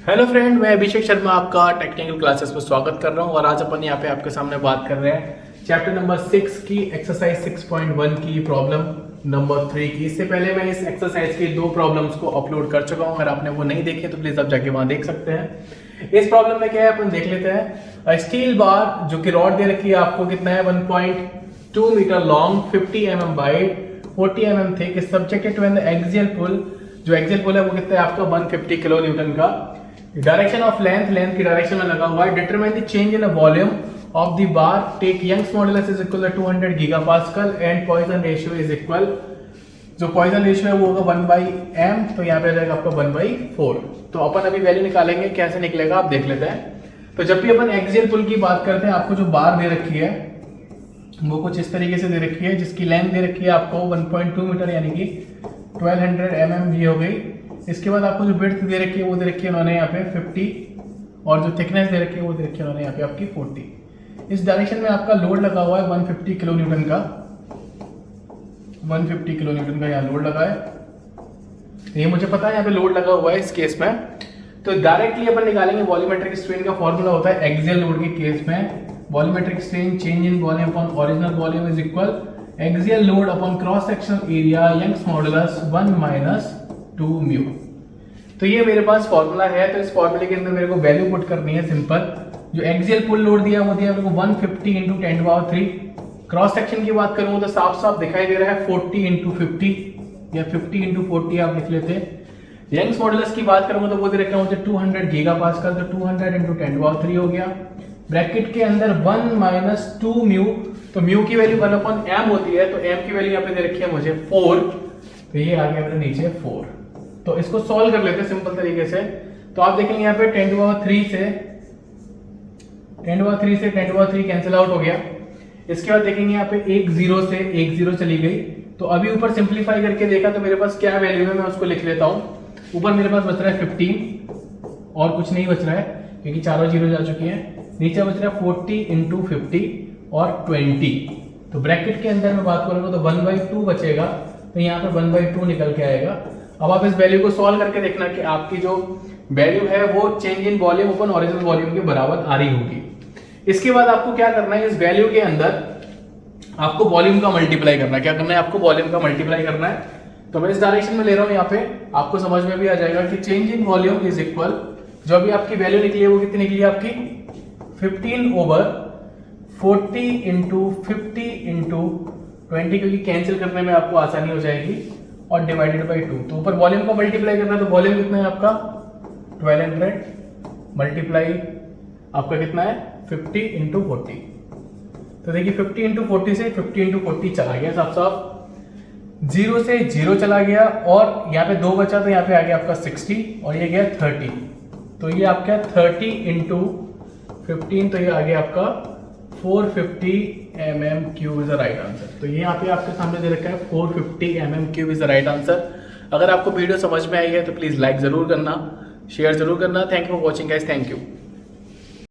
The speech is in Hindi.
हेलो फ्रेंड, मैं अभिषेक शर्मा आपका टेक्निकल क्लासेस में स्वागत कर रहा हूं और आज अपन यहाँ पे आपके सामने बात कर रहे हैं चैप्टर नंबर 6 की एक्सरसाइज 6.1 की प्रॉब्लम नंबर 3 की। इससे पहले मैं इस एक्सरसाइज की दो प्रॉब्लम्स को अपलोड कर चुका हूं। अगर आपने वो नहीं देखे तो प्लीज आप जाके वहां देख सकते हैं। इस प्रॉब्लम में क्या है अपन देख लेते हैं। स्टील बार जो कि रॉड दे रखी है आपको, कितना है 1.2 metre long, 50 mm wide, 40 mm thick, is subjected to an axial pull. जो एक्सियल पुल है वो कितना है आपका 150 किलो न्यूटन का। डायरेक्शन ऑफ लेंथ की डायरेक्शन में लगा हुआ है। Determine the change in the volume of the bar, take Young's modulus is equal to 200 gigapascal and Poisson ratio is equal, जो पॉइसन रेशियो है वो होगा 1/m, तो यहाँ पे आ जाएगा आपका 1/4। तो अपन अभी वैल्यू निकालेंगे, कैसे निकलेगा आप देख लेते हैं। तो जब भी अपन एक्सियल पुल की बात करते हैं, आपको जो बार दे रखी है वो कुछ इस तरीके से दे रखी है, जिसकी लेंथ दे रखी है आपको 1.2 मीटर यानी कि 1200 mm भी हो गई। इसके बाद आपको जो विड्थ दे रखी है वो दे रखी है उन्होंने यहाँ पे 50, और जो थिकनेस दे रखी है वो दे रखी है उन्होंने यहाँ पे आपकी 40। इस डायरेक्शन में आपका लोड लगा हुआ है 150 किलो न्यूटन का, 150 किलो न्यूटन का यहाँ लोड लगा है। ये मुझे पता है यहाँ पे लोड लगा हुआ है इस केस में। तो डायरेक्टली अपन निकालेंगे वॉल्यूमेट्रिक स्ट्रेन का फॉर्मूला होता है एक्सियल लोड के केस में, volumetric strain change in volume upon original volume is equal axial load upon cross sectional area Young's modulus 1 - 2 mu. तो ये मेरे पास फॉर्मूला है। तो इस फॉर्मूले के अंदर मेरे को वैल्यू पुट करनी है सिंपल। जो एक्सियल पुल लोड दिया वो दिया मेरे को 150 × 10⁻³ क्रॉस सेक्शन की बात करूं तो साफ साफ दिखाई दे रहा है 40 × 50 या 50 × 40 आप लिख लेते हैं। यंग्स मॉडुलस की बात करूंगा तो वो दे रखा है मुझे 200 गीगापास्कल, तो 200 × 10⁻³ हो गया। ब्रैकेट के अंदर 1 - 2 म्यू, तो म्यू की वैल्यू 1/m होती है, तो m की वैल्यू यहाँ पे दे रखी है मुझे 4, तो ये आ गया मेरे नीचे 4। तो इसको सॉल्व कर लेते हैं सिंपल तरीके से। तो आप देखेंगे यहाँ पे 10⁻³ से 10⁻³ कैंसिल आउट हो गया। इसके बाद देखेंगे यहाँ पे 1 0 से 1 0 चली गई। तो अभी ऊपर सिंपलीफाई करके देखा तो मेरे पास क्या वैल्यू है, मैं उसको लिख लेता हूँ। ऊपर मेरे पास बच रहा है 15 और कुछ नहीं बच रहा है क्योंकि चारों जीरो जा चुकी हैं। नीचे बच रहा है 40 × 50 और 20। तो ब्रैकेट के अंदर मैं बात करूंगा तो 1/2 बचेगा, तो यहाँ पे 1/2 निकल के आएगा। अब आप इस वैल्यू को सॉल्व करके देखना कि आपकी जो वैल्यू है वो change in volume upon original volume के बराबर आ रही होगी। इसके बाद आपको क्या करना है, इस वैल्यू के अंदर आपको वॉल्यूम का मल्टीप्लाई करना है। क्या करना है आपको वॉल्यूम का मल्टीप्लाई करना है। तो मैं इस डायरेक्शन में ले रहा हूं, यहाँ पे आपको समझ में भी आ जाएगा कि change in volume is equal, जो अभी आपकी वैल्यू निकली है वो कितनी निकली है आपकी 15/40 × 50 × 20, क्योंकि कैंसिल करने में आपको आसानी हो जाएगी, और डिवाइडेड बाई 2। तो ऊपर वॉल्यूम को मल्टीप्लाई करना है, तो वॉल्यूम कितना है आपका 1200 मल्टीप्लाई आपका कितना है 50 × 40। तो देखिए 50 × 40 से 50 × 40 चला गया, साफ साफ 0 से 0 चला गया, और यहाँ पे 2 बचा तो यहाँ पे आ गया आपका 60 और ये गया 30। तो ये आपका 30 × 15, तो ये आ गया आपका 450 mm³ is the right answer. तो ये यहाँ पे आपके सामने दे रखा है 450 mm³ is the right answer. अगर आपको वीडियो समझ में आई है तो प्लीज लाइक जरूर करना, शेयर जरूर करना। Thank you for watching guys, thank you.